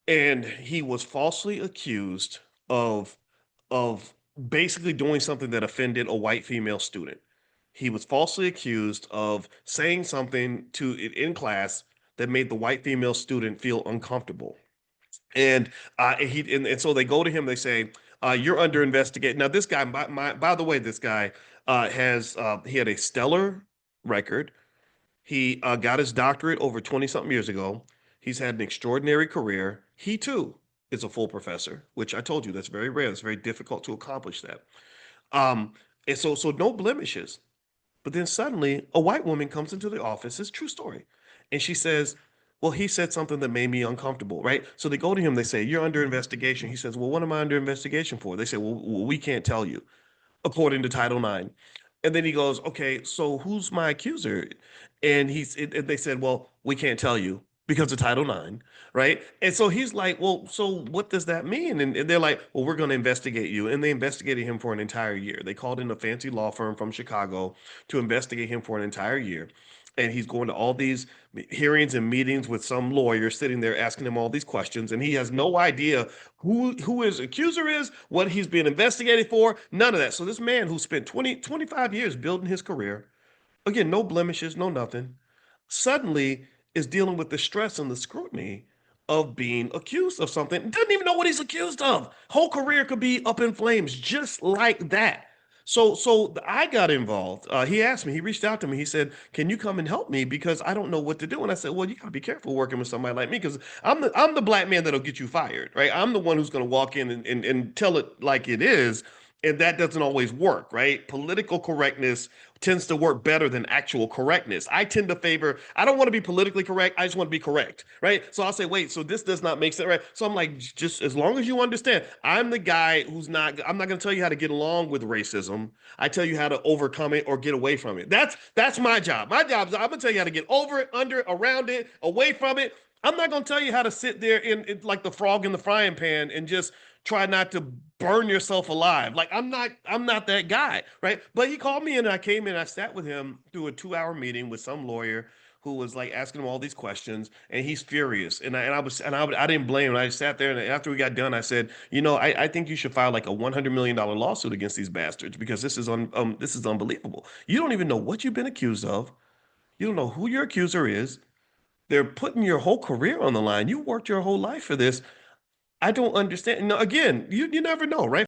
and he was falsely accused of of basically doing something that offended a white female student. He was falsely accused of saying something in class that made the white female student feel uncomfortable. And so they go to him. They say, "You're under investigation." Now, this guy, by the way, this guy has he had a stellar record. He got his doctorate over 20 something years ago. He's had an extraordinary career. He too is a full professor, which I told you that's very rare. It's very difficult to accomplish that. Um, and so no blemishes. But then suddenly a white woman comes into the office. It's a true story. And she says, "Well, he said something that made me uncomfortable," right? So they go to him, they say, "You're under investigation." He says, "Well, what am I under investigation for?" They say, "Well, we can't tell you according to Title IX." And then he goes, "Okay, so who's my accuser?" And they said, "Well, we can't tell you because of Title IX," right? And so he's like, "Well, so what does that mean?" And they're like, "Well, we're going to investigate you." And they investigated him for an entire year. They called in a fancy law firm from Chicago to investigate him for an entire year. And he's going to all these hearings and meetings with some lawyer sitting there asking him all these questions. And he has no idea who his accuser is, what he's being investigated for, none of that. So this man who spent 25 years building his career, again, no blemishes, no nothing, suddenly is dealing with the stress and the scrutiny of being accused of something. Doesn't even know what he's accused of. Whole career could be up in flames just like that. So I got involved. He asked me, he reached out to me. He said, "Can you come and help me? Because I don't know what to do." And I said, "Well, you gotta be careful working with somebody like me, because I'm the black man that'll get you fired, right? I'm the one who's gonna walk in and tell it like it is. And that doesn't always work, right? Political correctness tends to work better than actual correctness. I tend to favor, I don't want to be politically correct. I just want to be correct, right? So I'll say, "Wait, so this does not make sense," right? So I'm like, just as long as you understand, I'm the guy I'm not going to tell you how to get along with racism. I tell you how to overcome it or get away from it. That's my job. My job is I'm going to tell you how to get over it, under it, around it, away from it. I'm not going to tell you how to sit there in like the frog in the frying pan and just try not to burn yourself alive. Like I'm not that guy, right? But he called me and I came in, I sat with him through a 2 hour meeting with some lawyer who was like asking him all these questions, and he's furious. I didn't blame him. I sat there, and after we got done, I said, I think you should file like a $100 million lawsuit against these bastards, because this is unbelievable. You don't even know what you've been accused of. You don't know who your accuser is. They're putting your whole career on the line. You worked your whole life for this. I don't understand. Now, again, you never know, right?